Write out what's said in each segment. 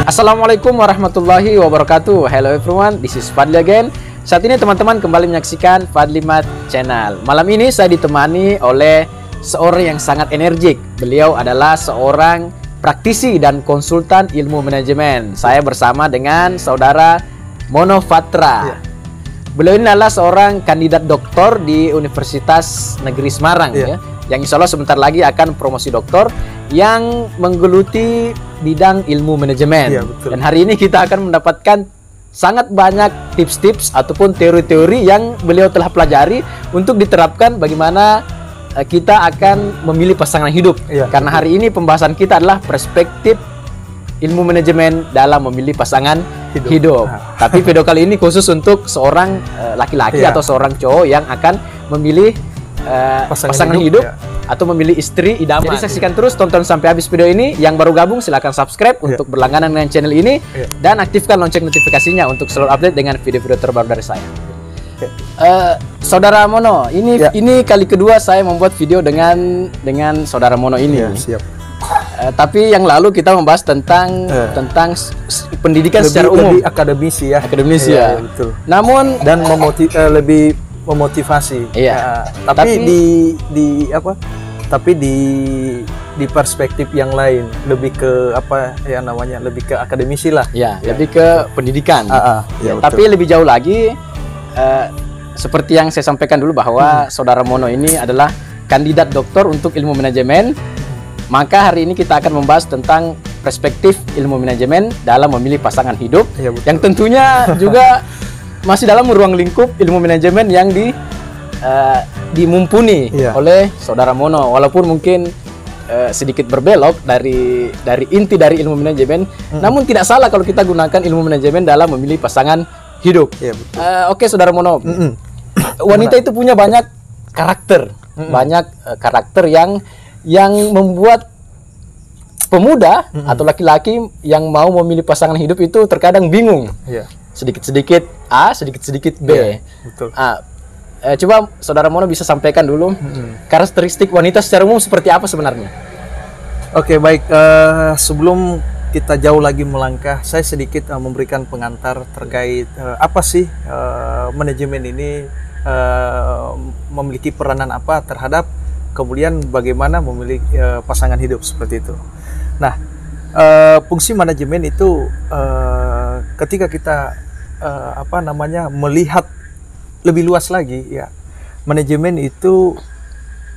Assalamualaikum warahmatullahi wabarakatuh. Hello everyone, this is Fadli again. Saat ini teman-teman kembali menyaksikan Fadlimat Channel. Malam ini saya ditemani oleh seorang yang sangat energik. Beliau adalah seorang praktisi dan konsultan ilmu manajemen. Saya bersama dengan saudara Mono Fatra. Beliau ini adalah seorang kandidat doktor di Universitas Negeri Semarang, ya, yang insya Allah sebentar lagi akan promosi doktor yang menggeluti bidang ilmu manajemen. Dan hari ini kita akan mendapatkan sangat banyak tips-tips ataupun teori-teori yang beliau telah pelajari untuk diterapkan bagaimana kita akan memilih pasangan hidup. Karena hari ini pembahasan kita adalah perspektif ilmu manajemen dalam memilih pasangan hidup. Tapi video kali ini khusus untuk seorang laki-laki atau seorang cowok yang akan memilih pasangan hidup atau memilih istri idaman. Jadi saksikan terus, tonton sampai habis video ini. Yang baru gabung silahkan subscribe untuk berlangganan dengan channel ini dan aktifkan lonceng notifikasinya untuk selalu update dengan video-video terbaru dari saya. Saudara Mono, ini kali kedua saya membuat video dengan saudara Mono ini. Tapi yang lalu kita membahas tentang pendidikan secara umum, lebih akademisi ya. Betul. Namun dan lebih memotivasi. Tapi di perspektif yang lain, lebih ke lebih ke akademisi lah. Lebih ke pendidikan. Tapi lebih jauh lagi, seperti yang saya sampaikan dulu bahwa saudara Mono ini adalah kandidat doktor untuk ilmu manajemen. Maka hari ini kita akan membahas tentang perspektif ilmu manajemen dalam memilih pasangan hidup, yang tentunya juga masih dalam ruang lingkup ilmu manajemen yang dimumpuni oleh saudara Mono, walaupun mungkin sedikit berbelok dari inti dari ilmu manajemen. Namun tidak salah kalau kita gunakan ilmu manajemen dalam memilih pasangan hidup. Oke, saudara Mono, wanita itu punya banyak karakter, yang membuat pemuda atau laki-laki yang mau memilih pasangan hidup itu terkadang bingung. Sedikit-sedikit A, sedikit-sedikit B. Coba saudara Mono bisa sampaikan dulu karakteristik wanita secara umum seperti apa sebenarnya? Oke, baik. Sebelum kita jauh lagi melangkah, saya sedikit memberikan pengantar terkait apa sih manajemen ini memiliki peranan apa terhadap kemudian bagaimana memilih pasangan hidup seperti itu. Nah, fungsi manajemen itu ketika kita melihat lebih luas lagi, manajemen itu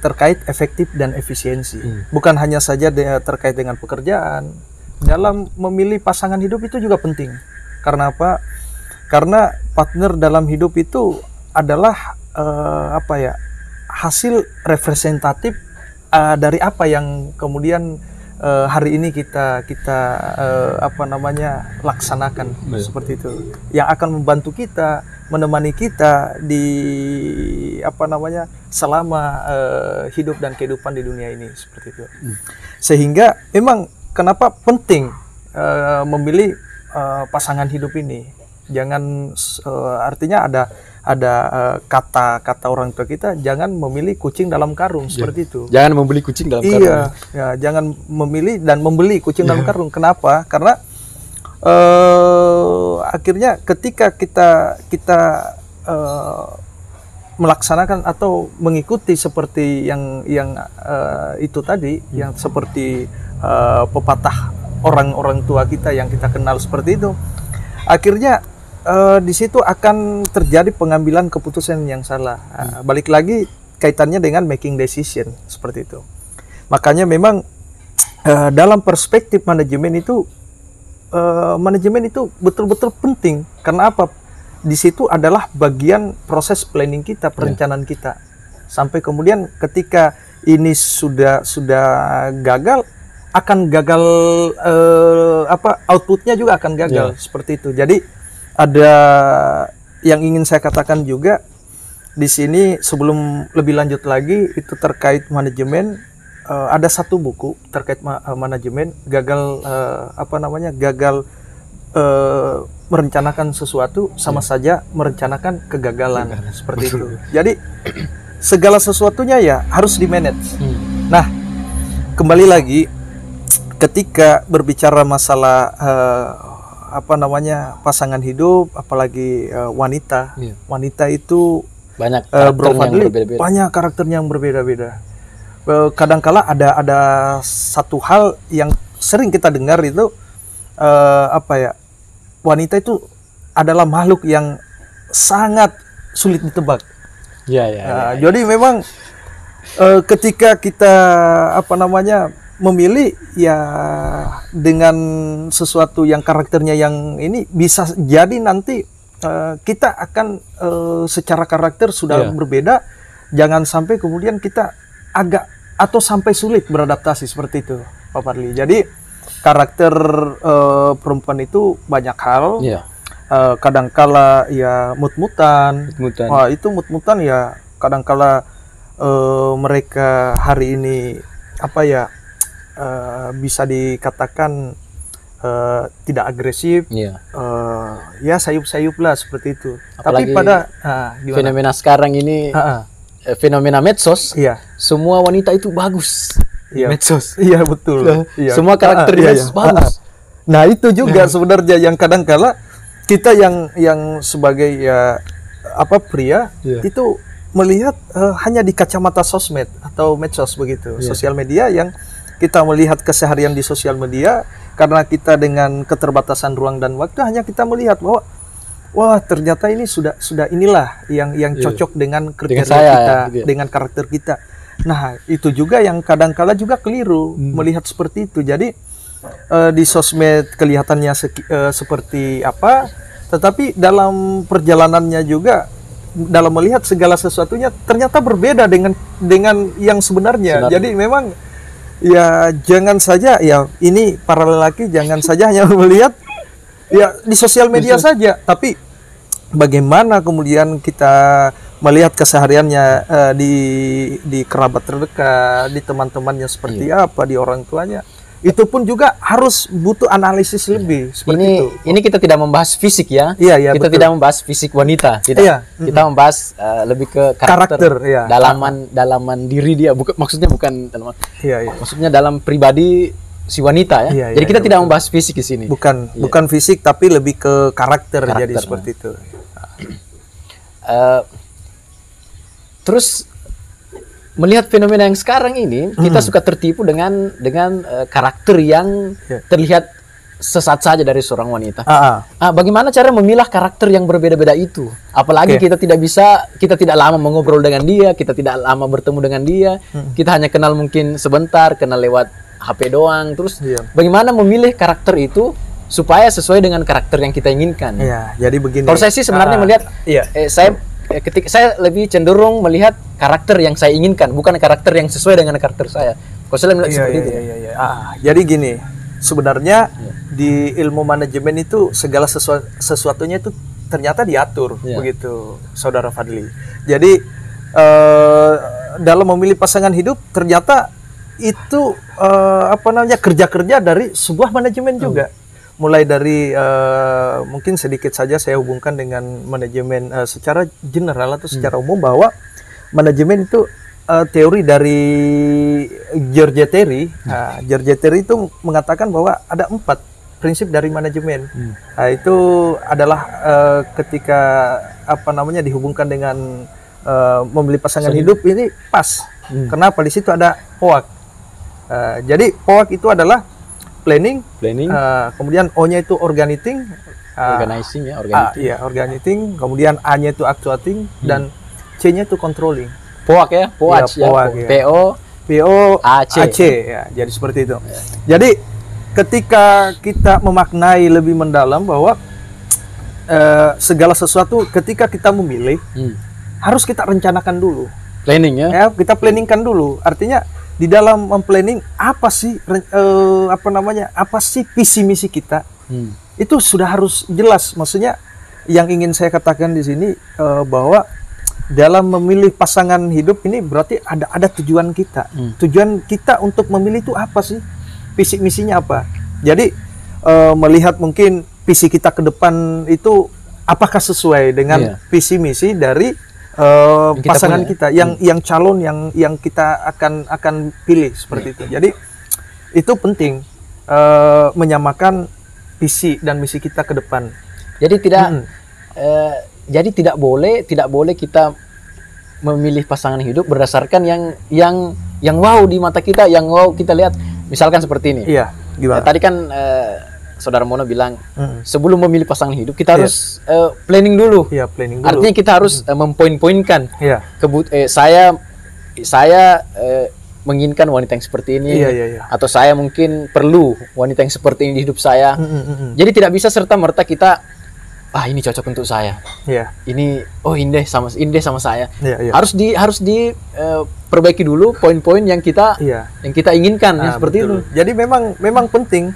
terkait efektif dan efisiensi. Bukan hanya saja terkait dengan pekerjaan, dalam memilih pasangan hidup itu juga penting. Karena apa? Karena partner dalam hidup itu adalah hasil representatif dari apa yang kemudian hari ini kita laksanakan seperti itu, yang akan membantu kita, menemani kita di selama hidup dan kehidupan di dunia ini seperti itu. Sehingga memang kenapa penting memilih pasangan hidup ini. Jangan artinya ada kata orang tua kita, jangan memilih kucing dalam karung seperti itu. Jangan membeli kucing dalam karung. Jangan memilih dan membeli kucing dalam karung. Kenapa? Karena akhirnya ketika kita melaksanakan atau mengikuti seperti yang itu tadi, yang seperti pepatah orang-orang tua kita yang kita kenal seperti itu, akhirnya di situ akan terjadi pengambilan keputusan yang salah. Balik lagi kaitannya dengan making decision seperti itu. Makanya memang dalam perspektif manajemen itu betul-betul penting. Karena apa? Di situ adalah bagian proses planning kita, perencanaan kita. Sampai kemudian ketika ini sudah gagal, akan gagal outputnya juga akan gagal seperti itu. Jadi ada yang ingin saya katakan juga di sini sebelum lebih lanjut lagi itu terkait manajemen. Ada satu buku terkait manajemen, gagal merencanakan sesuatu sama saja merencanakan kegagalan seperti itu. Jadi segala sesuatunya harus di manage. Nah, kembali lagi ketika berbicara masalah apa namanya pasangan hidup, apalagi wanita, wanita itu banyak Bro Fadli, berbeda-beda. banyak karakternya yang berbeda-beda. Kadangkala ada satu hal yang sering kita dengar itu apa ya, wanita itu adalah makhluk yang sangat sulit ditebak. Jadi memang ketika kita apa namanya memilih ya dengan sesuatu yang karakternya yang ini, bisa jadi nanti kita akan secara karakter sudah berbeda, jangan sampai kemudian kita agak atau sampai sulit beradaptasi seperti itu, Pak Fadli. Jadi karakter perempuan itu banyak hal. Kadangkala ya mut-mutan. Wah, itu mut-mutan ya kadangkala mereka hari ini apa ya bisa dikatakan tidak agresif, ya sayup-sayup lah seperti itu. Apalagi tapi pada fenomena sekarang ini, fenomena medsos, semua wanita itu bagus. Medsos, iya betul. Semua karakternya bagus. Nah itu juga sebenarnya yang kadangkala kita yang sebagai ya apa pria itu melihat hanya di kacamata sosmed atau medsos begitu, sosial media, yang kita melihat keseharian di sosial media karena kita dengan keterbatasan ruang dan waktu hanya kita melihat bahwa wah ternyata ini sudah inilah yang cocok dengan kriteria kita, dengan karakter kita. Nah itu juga yang kadangkala juga keliru melihat seperti itu. Jadi di sosmed kelihatannya seperti apa, tetapi dalam perjalanannya juga dalam melihat segala sesuatunya ternyata berbeda dengan yang sebenarnya. Jadi memang ya jangan saja ya ini para lelaki jangan saja hanya melihat ya di sosial media saja, tapi bagaimana kemudian kita melihat kesehariannya di kerabat terdekat, di teman-temannya seperti apa, di orang tuanya. Itu pun juga harus butuh analisis lebih seperti itu. Ini kita tidak membahas fisik ya. Kita betul. Tidak membahas fisik wanita. Kita membahas lebih ke karakter dalaman diri dia. Maksudnya bukan dalam. Maksudnya dalam pribadi si wanita ya. Jadi kita tidak membahas fisik di sini. Bukan fisik, tapi lebih ke karakter. Jadi seperti itu. Terus melihat fenomena yang sekarang ini, kita suka tertipu dengan karakter yang terlihat sesaat saja dari seorang wanita. Bagaimana cara memilah karakter yang berbeda-beda itu? Apalagi kita tidak lama mengobrol dengan dia, kita tidak lama bertemu dengan dia, kita hanya kenal mungkin sebentar, kenal lewat HP doang. Terus bagaimana memilih karakter itu supaya sesuai dengan karakter yang kita inginkan? Jadi begini. Kalau saya sih sebenarnya melihat, ketika saya lebih cenderung melihat karakter yang saya inginkan, bukan karakter yang sesuai dengan karakter saya. Kalau saya melihat seperti itu. Jadi gini, sebenarnya di ilmu manajemen itu segala sesuatunya itu ternyata diatur begitu, Saudara Fadli. Jadi dalam memilih pasangan hidup ternyata itu kerja-kerja dari sebuah manajemen juga. Mulai dari mungkin sedikit saja saya hubungkan dengan manajemen secara general atau secara umum, bahwa manajemen itu teori dari George Terry. George Terry itu mengatakan bahwa ada 4 prinsip dari manajemen. Itu adalah ketika dihubungkan dengan memilih pasangan hidup ini pas. Kenapa? Di situ ada POAK. Jadi POAK itu adalah planning. Kemudian O-nya itu organizing, organizing. Kemudian A-nya itu actuating, dan C-nya itu controlling. POAK ya, POAC ya. Jadi seperti itu. Jadi ketika kita memaknai lebih mendalam bahwa segala sesuatu ketika kita memilih harus kita rencanakan dulu. Planning ya. Kita planningkan dulu. Artinya di dalam planning apa sih visi misi kita, itu sudah harus jelas. Maksudnya yang ingin saya katakan di sini bahwa dalam memilih pasangan hidup ini berarti ada tujuan kita. Tujuan kita untuk memilih itu apa sih, visi misinya apa. Jadi melihat mungkin visi kita ke depan itu apakah sesuai dengan visi misi dari pasangan kita, yang calon yang kita akan pilih seperti itu. Jadi itu penting. menyamakan visi dan misi kita ke depan. Jadi tidak boleh kita memilih pasangan hidup berdasarkan yang wow di mata kita, yang wow kita lihat. Misalkan seperti ini. Iya, gimana? Tadi kan Saudara Mono bilang sebelum memilih pasangan hidup kita harus planning dulu. Iya, planning dulu. Artinya kita harus mempoin-poinkan. Iya. Saya menginginkan wanita yang seperti ini, Iya. atau saya mungkin perlu wanita yang seperti ini di hidup saya. Jadi tidak bisa serta merta kita ini cocok untuk saya. Iya. Ini indah sama saya. Iya. Harus perbaiki dulu poin-poin yang kita inginkan seperti betul. itu. Jadi memang penting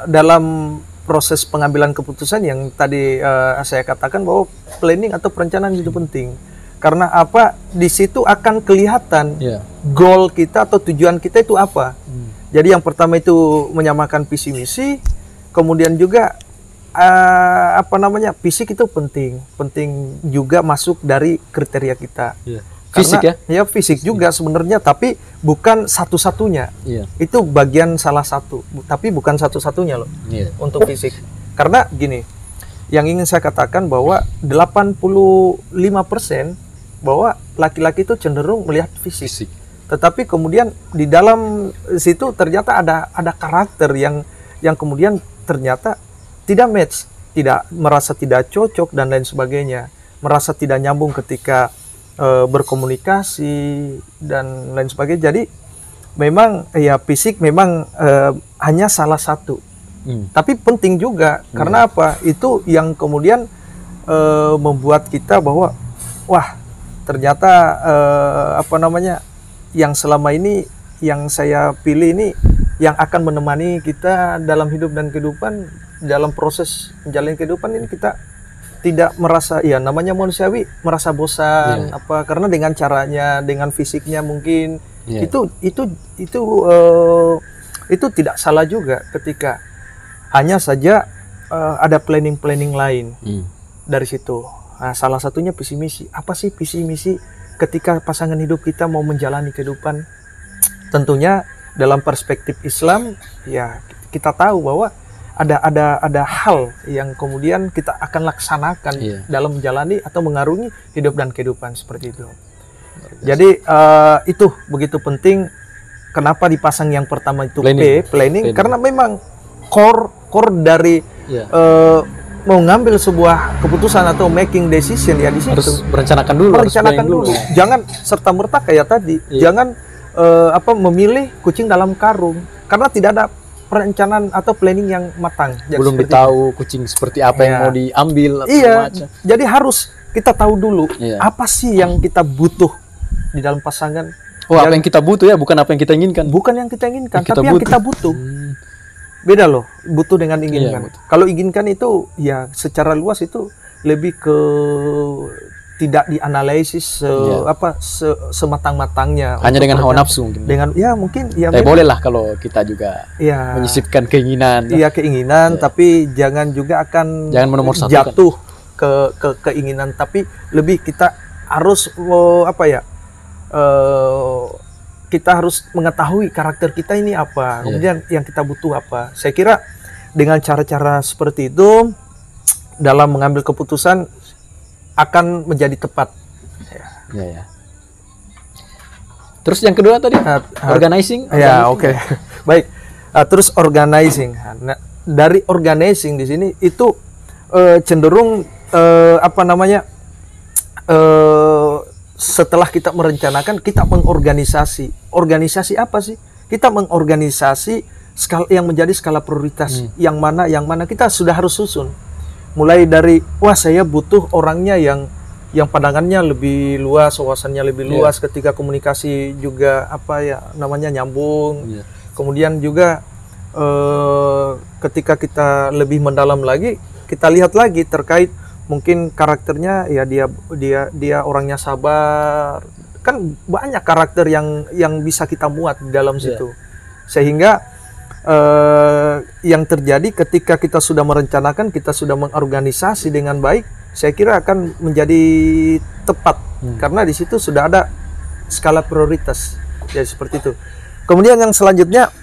dalam proses pengambilan keputusan yang tadi saya katakan bahwa planning atau perencanaan itu penting. Karena apa? Di situ akan kelihatan goal kita atau tujuan kita itu apa. Jadi yang pertama itu menyamakan visi misi, kemudian juga fisik itu penting juga masuk dari kriteria kita. Fisik ya fisik juga sebenarnya, tapi bukan satu-satunya. Itu bagian salah satu, tapi bukan satu-satunya loh untuk fisik. Karena gini, yang ingin saya katakan bahwa 85% bahwa laki-laki itu cenderung melihat fisik. Tetapi kemudian di dalam situ ternyata ada karakter yang kemudian ternyata tidak match, merasa tidak cocok dan lain sebagainya, merasa tidak nyambung ketika berkomunikasi dan lain sebagainya. Jadi memang fisik memang hanya salah satu, tapi penting juga. Karena apa? Itu yang kemudian membuat kita bahwa ternyata yang selama ini yang saya pilih ini yang akan menemani kita dalam hidup dan kehidupan, dalam proses menjalani kehidupan ini. Kita tidak merasa, namanya manusiawi, merasa bosan karena dengan caranya, dengan fisiknya mungkin itu tidak salah juga ketika hanya saja ada planning lain dari situ. Nah, salah satunya visi misi. Apa sih visi misi ketika pasangan hidup kita mau menjalani kehidupan? Tentunya dalam perspektif Islam, kita tahu bahwa ada hal yang kemudian kita akan laksanakan dalam menjalani atau mengarungi hidup dan kehidupan seperti itu. Jadi itu begitu penting. Kenapa dipasang yang pertama itu planning. Karena memang core dari mau ngambil sebuah keputusan atau making decision di situ harus merencanakan dulu. Jangan serta merta kayak tadi. Jangan memilih kucing dalam karung, karena tidak ada perencanaan atau planning yang matang. Belum tahu kucing seperti apa yang mau diambil. Jadi harus kita tahu dulu apa sih yang kita butuh di dalam pasangan. Apa yang kita butuh bukan apa yang kita inginkan. Bukan yang kita inginkan, tapi yang kita butuh. Beda loh, butuh dengan inginkan. Kalau inginkan itu secara luas itu lebih ke tidak dianalisis sematang-matangnya. Hanya dengan hawa nafsu mungkin. Tapi boleh lah kalau kita juga menyisipkan keinginan. Keinginan, tapi jangan juga jangan menomorsatukan. Jatuh ke keinginan, tapi lebih kita harus kita harus mengetahui karakter kita ini apa, kemudian yang kita butuh apa. Saya kira dengan cara-cara seperti itu dalam mengambil keputusan akan menjadi tepat. Terus yang kedua tadi organizing. Oke. Baik. Terus organizing. Nah, dari organizing di sini itu cenderung setelah kita merencanakan, kita mengorganisasi. Organisasi apa sih? Kita mengorganisasi yang menjadi skala prioritas. Yang mana kita sudah harus susun. Mulai dari saya butuh orangnya yang pandangannya lebih luas, wawasannya lebih luas, ketika komunikasi juga nyambung. Kemudian juga ketika kita lebih mendalam lagi, kita lihat lagi terkait mungkin karakternya, dia orangnya sabar. Kan banyak karakter yang bisa kita muat di dalam situ. Sehingga yang terjadi ketika kita sudah merencanakan, kita sudah mengorganisasi dengan baik, saya kira akan menjadi tepat. Karena di situ sudah ada skala prioritas. Jadi seperti itu. Kemudian yang selanjutnya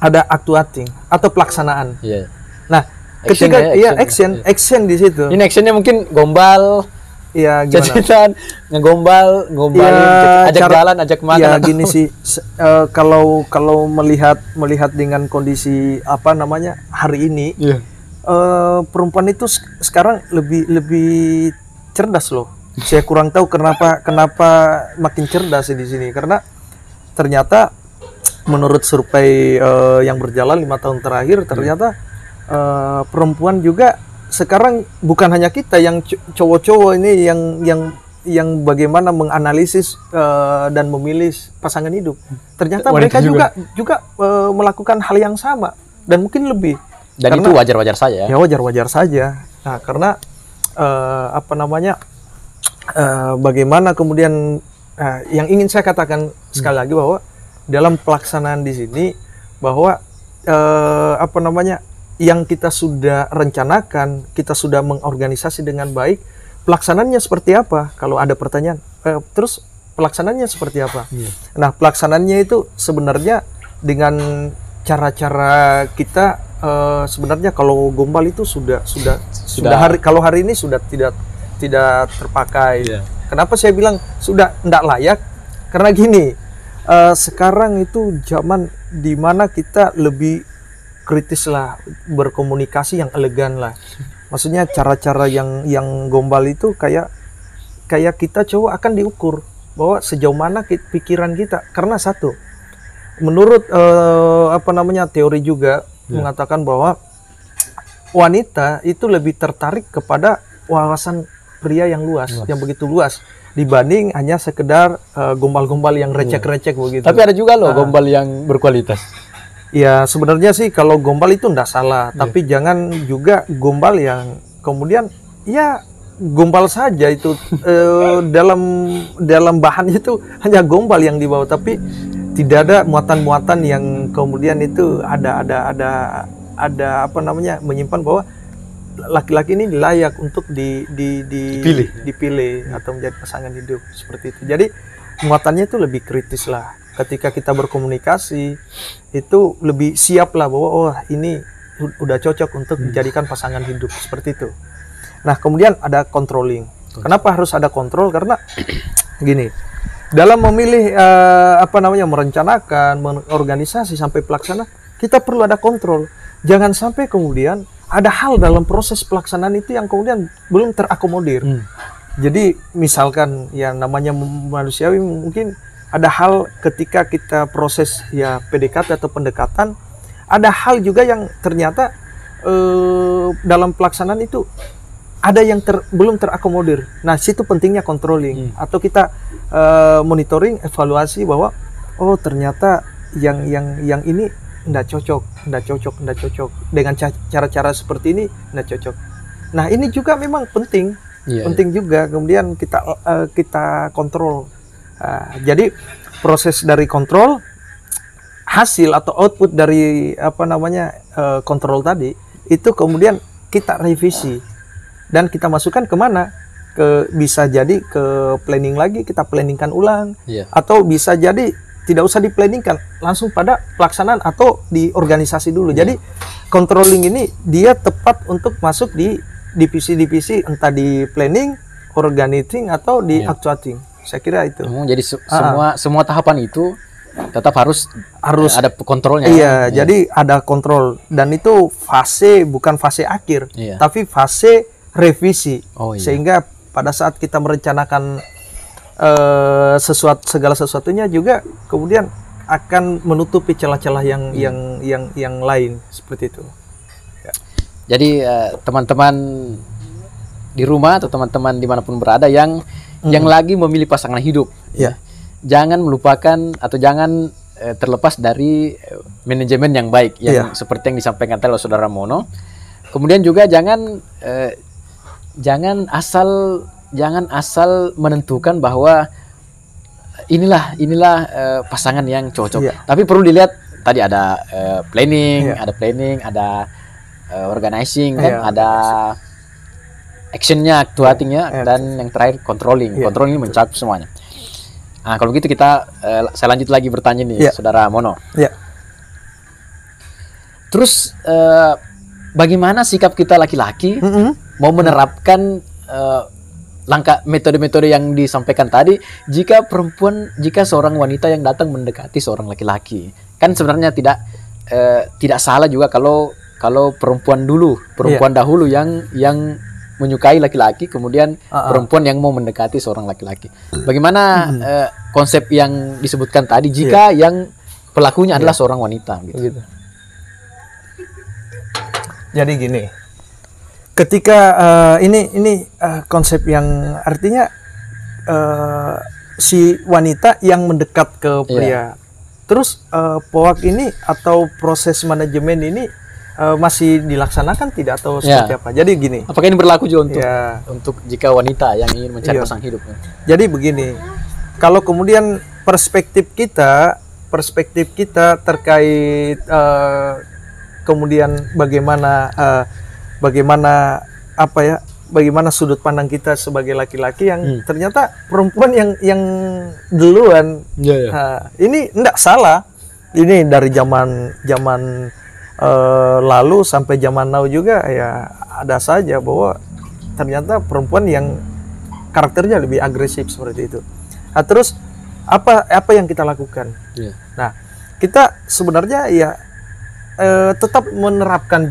ada actuating atau pelaksanaan. Iya. Nah, Action ketika ya, action di situ. Ini actionnya mungkin gombal, Iya, gimana? cacitan, ngombalin, Ya, ajak jalan, ajak makan. Ya atau- gini sih, kalau melihat dengan kondisi apa namanya hari ini, Iya. perempuan itu sekarang lebih cerdas loh. Saya kurang tahu kenapa makin cerdas di sini, karena ternyata menurut survei yang berjalan 5 tahun terakhir, ternyata perempuan juga sekarang bukan hanya kita yang cowok-cowok ini yang bagaimana menganalisis dan memilih pasangan hidup. Ternyata Wanita mereka juga melakukan hal yang sama dan mungkin lebih. Dan Karena- itu wajar-wajar saja ya. Ya wajar-wajar saja. Nah, karena apa namanya, bagaimana kemudian yang ingin saya katakan sekali lagi bahwa dalam pelaksanaan di sini bahwa apa namanya, yang kita sudah rencanakan, kita sudah mengorganisasi dengan baik, pelaksanaannya seperti apa? Kalau ada pertanyaan, terus pelaksanaannya seperti apa? Nah, pelaksanaannya itu sebenarnya dengan cara-cara kita, sebenarnya kalau gombal itu sudah kalau hari ini sudah tidak terpakai. Iya. Kenapa saya bilang sudah tidak layak? Karena gini, sekarang itu zaman dimana kita lebih kritis lah, berkomunikasi yang elegan lah. Maksudnya cara-cara yang gombal itu kayak kita cowok akan diukur bahwa sejauh mana pikiran kita. Karena satu, menurut apa namanya, teori juga mengatakan bahwa wanita itu lebih tertarik kepada wawasan pria yang luas, yang begitu luas dibanding hanya sekedar gombal-gombal yang recek-recek begitu. Tapi ada juga loh gombal yang berkualitas. Ya sebenarnya sih kalau gombal itu ndak salah, tapi jangan juga gombal yang kemudian ya gombal saja itu dalam bahan itu hanya gombal yang dibawa, tapi tidak ada muatan-muatan yang kemudian itu ada apa namanya, menyimpan bahwa laki-laki ini layak untuk dipilih atau menjadi pasangan hidup seperti itu. Jadi muatannya itu lebih kritis lah. Ketika kita berkomunikasi itu lebih siap lah bahwa oh ini udah cocok untuk dijadikan pasangan hidup seperti itu. Nah kemudian ada controlling. Kenapa harus ada kontrol? Karena gini, dalam memilih apa namanya, merencanakan, mengorganisasi sampai pelaksana, kita perlu ada kontrol. Jangan sampai kemudian ada hal dalam proses pelaksanaan itu yang kemudian belum terakomodir. Jadi misalkan ya namanya manusiawi, mungkin ada hal ketika kita proses ya PDKT atau pendekatan, ada hal juga yang ternyata dalam pelaksanaan itu ada yang belum terakomodir. Nah, situ pentingnya controlling atau kita monitoring, evaluasi bahwa oh ternyata yang ini enggak cocok dengan cara-cara seperti ini, enggak cocok. Nah, ini juga memang penting. Penting juga kemudian kita kontrol. Jadi proses dari kontrol, hasil atau output dari apa namanya kontrol tadi itu kemudian kita revisi dan kita masukkan kemana, bisa jadi ke planning lagi, kita planningkan ulang, atau bisa jadi tidak usah diplanningkan, langsung pada pelaksanaan atau di organisasi dulu. Jadi controlling ini dia tepat untuk masuk di divisi-divisi, entah di planning, organizing atau di actuating. Saya kira itu. Jadi semua tahapan itu tetap harus ada kontrolnya. Iya, jadi ada kontrol dan itu fase, bukan fase akhir, tapi fase revisi. Sehingga pada saat kita merencanakan segala sesuatunya juga kemudian akan menutupi celah-celah yang lain seperti itu. Jadi teman-teman di rumah atau teman-teman dimanapun berada yang lagi memilih pasangan hidup, jangan melupakan atau jangan terlepas dari manajemen yang baik yang seperti yang disampaikan oleh Saudara Mono. Kemudian juga jangan asal menentukan bahwa inilah pasangan yang cocok. Tapi perlu dilihat tadi ada planning, ada organizing, kan ada actionnya, actuatingnya, dan yang terakhir controlling. Controlling ini mencakup semuanya. Nah, kalau gitu saya lanjut lagi bertanya nih, Saudara Mono. Terus bagaimana sikap kita laki-laki mau menerapkan langkah metode-metode yang disampaikan tadi jika seorang wanita yang datang mendekati seorang laki-laki? Kan sebenarnya tidak salah juga kalau perempuan dahulu yang menyukai laki-laki, kemudian perempuan yang mau mendekati seorang laki-laki. Bagaimana konsep yang disebutkan tadi jika yang pelakunya adalah seorang wanita gitu. Jadi gini, ketika ini konsep yang artinya si wanita yang mendekat ke pria. Terus POAK ini atau proses manajemen ini masih dilaksanakan tidak atau seperti apa? Jadi gini. Apakah ini berlaku juga untuk jika wanita yang ingin mencari pasangan hidup? Jadi begini, kalau kemudian perspektif kita terkait kemudian bagaimana sudut pandang kita sebagai laki-laki yang ternyata perempuan yang duluan. Ini enggak salah. Ini dari zaman lalu sampai zaman now juga ya ada saja bahwa ternyata perempuan yang karakternya lebih agresif seperti itu. Nah, terus apa yang kita lakukan? Nah, kita sebenarnya ya tetap menerapkan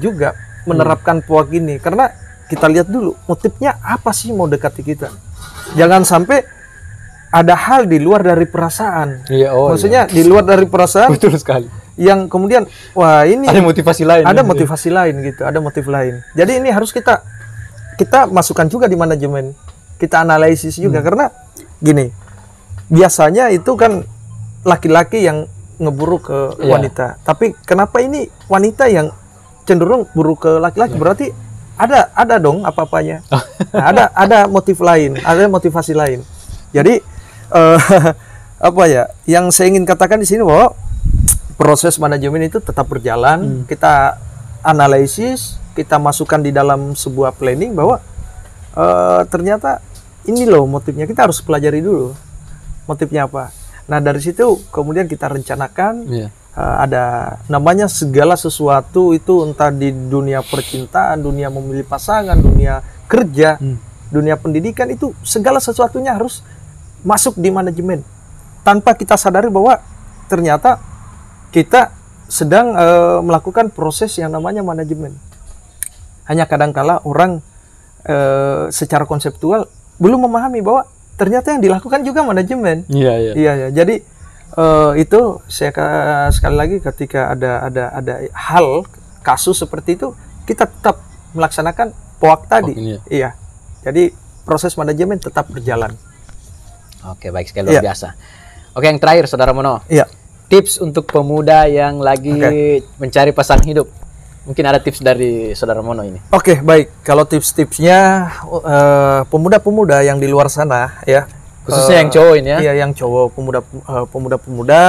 POAK ini karena kita lihat dulu motifnya apa sih mau dekati kita. Jangan sampai ada hal di luar dari perasaan. Maksudnya di luar dari perasaan. Betul sekali. Yang kemudian wah ini ada motivasi lain. Ada motivasi lain gitu, ada motif lain. Jadi ini harus kita masukkan juga di manajemen. Kita analisis juga karena gini. Biasanya itu kan laki-laki yang ngeburu ke wanita. Tapi kenapa ini wanita yang cenderung buru ke laki-laki? Berarti ada dong apa-apanya. Nah, ada motif lain, ada motivasi lain. Jadi apa ya? Yang saya ingin katakan di sini bahwa proses manajemen itu tetap berjalan. Kita analisis, kita masukkan di dalam sebuah planning bahwa ternyata ini loh motifnya. Kita harus pelajari dulu motifnya apa. Nah dari situ kemudian kita rencanakan ada namanya segala sesuatu itu entah di dunia percintaan, dunia memilih pasangan, dunia kerja, dunia pendidikan itu segala sesuatunya harus masuk di manajemen tanpa kita sadari bahwa ternyata kita sedang melakukan proses yang namanya manajemen. Hanya kadangkala orang secara konseptual belum memahami bahwa ternyata yang dilakukan juga manajemen. Iya. Jadi itu saya sekali lagi ketika ada hal kasus seperti itu kita tetap melaksanakan POAK tadi. Iya. Jadi proses manajemen tetap berjalan. Oke, baik sekali, luar biasa. Oke, yang terakhir Saudara Mono. Iya. Tips untuk pemuda yang lagi mencari pasangan hidup. Mungkin ada tips dari Saudara Mono ini. Oke, baik. Kalau tips-tipsnya pemuda-pemuda yang di luar sana ya. Khususnya yang cowok ini ya. Iya, yang cowok, pemuda-pemuda,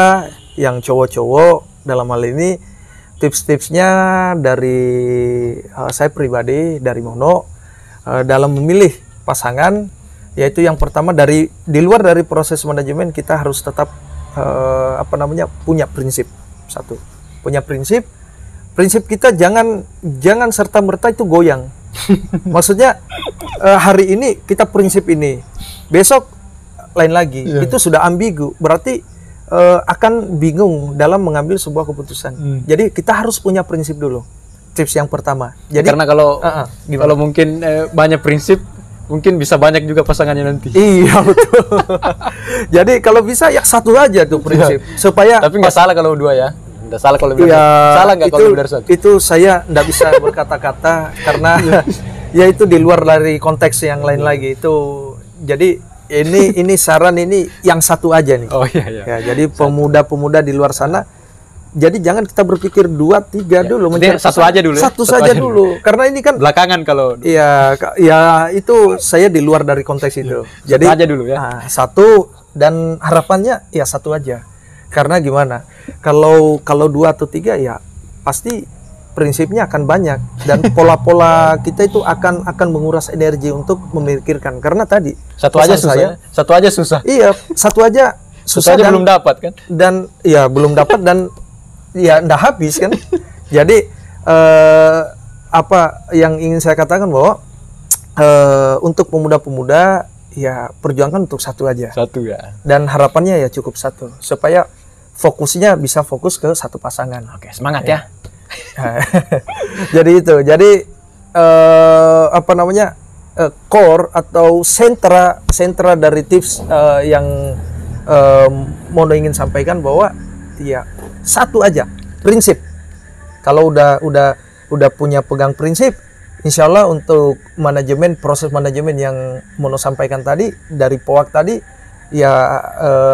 yang cowok-cowok dalam hal ini tips-tipsnya dari saya pribadi, dari Mono dalam memilih pasangan, yaitu yang pertama di luar dari proses manajemen kita harus tetap punya prinsip. Satu, punya prinsip kita jangan serta-merta itu goyang. Maksudnya hari ini kita prinsip ini, besok lain lagi. Itu sudah ambigu, berarti akan bingung dalam mengambil sebuah keputusan. Jadi kita harus punya prinsip dulu. Tips yang pertama. Jadi karena kalau mungkin banyak prinsip, mungkin bisa banyak juga pasangannya nanti. Iya, betul. Jadi kalau bisa ya satu aja tuh prinsip supaya. Tapi nggak salah kalau dua ya. Nggak salah kalau lebih salah nggak kalau lebih dari satu. Itu saya nggak bisa berkata-kata karena ya itu di luar dari konteks yang lain lagi itu. Jadi ini saran ini yang satu aja nih. Oh iya. Ya, jadi pemuda-pemuda di luar sana. Jadi jangan kita berpikir 2, 3 dulu. Satu aja dulu. Satu saja dulu. Karena ini kan belakangan kalau. Iya, ya itu saya di luar dari konteks itu. Jadi satu aja dulu ya. Satu dan harapannya ya satu aja. Karena gimana? Kalau 2 atau 3 ya pasti prinsipnya akan banyak dan pola-pola kita itu akan menguras energi untuk memikirkan. Karena tadi satu aja susah. Iya, satu aja susah belum dapat kan? Dan ya belum dapat dan ya ndak habis kan. Jadi apa yang ingin saya katakan bahwa untuk pemuda-pemuda ya perjuangkan untuk satu aja. Satu ya. Dan harapannya ya cukup satu supaya fokusnya bisa fokus ke satu pasangan. Oke, semangat ya. Jadi itu. Jadi apa namanya? Core atau sentra dari tips yang Mono ingin sampaikan bahwa ya satu aja prinsip. Kalau udah punya pegang prinsip, insya Allah untuk manajemen, proses manajemen yang Mono sampaikan tadi dari POAK tadi ya,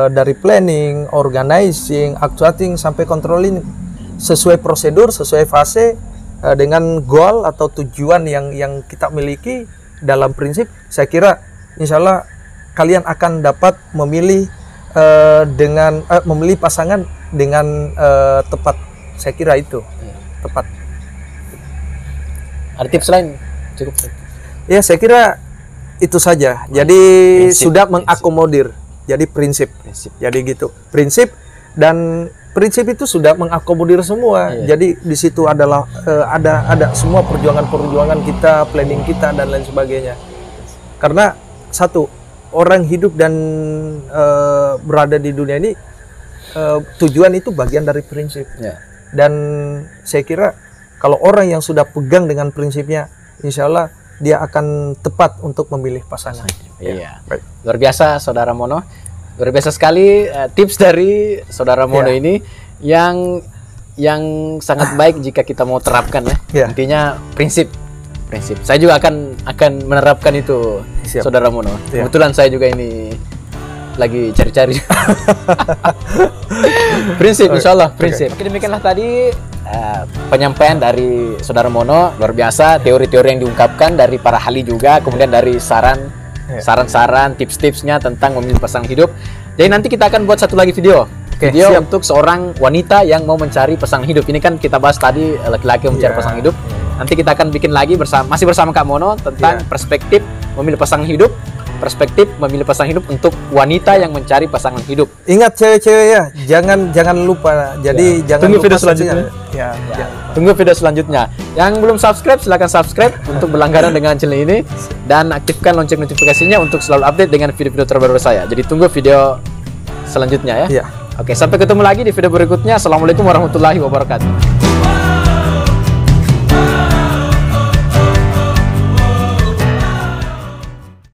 dari planning, organizing, actuating sampai controlling sesuai prosedur, sesuai fase, dengan goal atau tujuan yang kita miliki dalam prinsip, saya kira insya Allah kalian akan dapat memilih memilih pasangan dengan tepat. Saya kira itu tepat. Ada tips lain? Cukup. Ya, saya kira itu saja. Jadi sudah mengakomodir. Jadi prinsip. Jadi gitu. Prinsip, dan prinsip itu sudah mengakomodir semua. Jadi di situ adalah ada semua perjuangan kita, planning kita dan lain sebagainya. Karena satu, orang hidup dan berada di dunia ini tujuan itu bagian dari prinsip. Dan saya kira kalau orang yang sudah pegang dengan prinsipnya, insya Allah dia akan tepat untuk memilih pasangan. Iya. Baik. Luar biasa Saudara Mono. Luar biasa sekali tips dari Saudara Mono ini yang sangat baik jika kita mau terapkan ya. Intinya prinsip. Saya juga akan menerapkan itu. Siap. Saudara Mono. Kebetulan saya juga ini lagi cari-cari. Prinsip, insya Allah prinsip. Oke, demikianlah tadi penyampaian dari Saudara Mono. Luar biasa teori-teori yang diungkapkan dari para ahli juga, kemudian dari saran-saran, tips-tipsnya tentang memilih pasangan hidup. Jadi nanti kita akan buat satu lagi video. Untuk seorang wanita yang mau mencari pasangan hidup. Ini kan kita bahas tadi laki-laki mencari pasangan hidup. Nanti kita akan bikin lagi masih bersama Kak Mono tentang perspektif memilih pasangan hidup. Perspektif memilih pasangan hidup untuk wanita yang mencari pasangan hidup. Ingat cewek-cewek ya, jangan lupa. Jadi jangan tunggu lupa video selanjutnya. Tunggu video selanjutnya. Yang belum subscribe silahkan subscribe untuk berlangganan dengan channel ini dan aktifkan lonceng notifikasinya untuk selalu update dengan video-video terbaru saya. Jadi tunggu video selanjutnya ya. Oke, sampai ketemu lagi di video berikutnya. Assalamualaikum warahmatullahi wabarakatuh.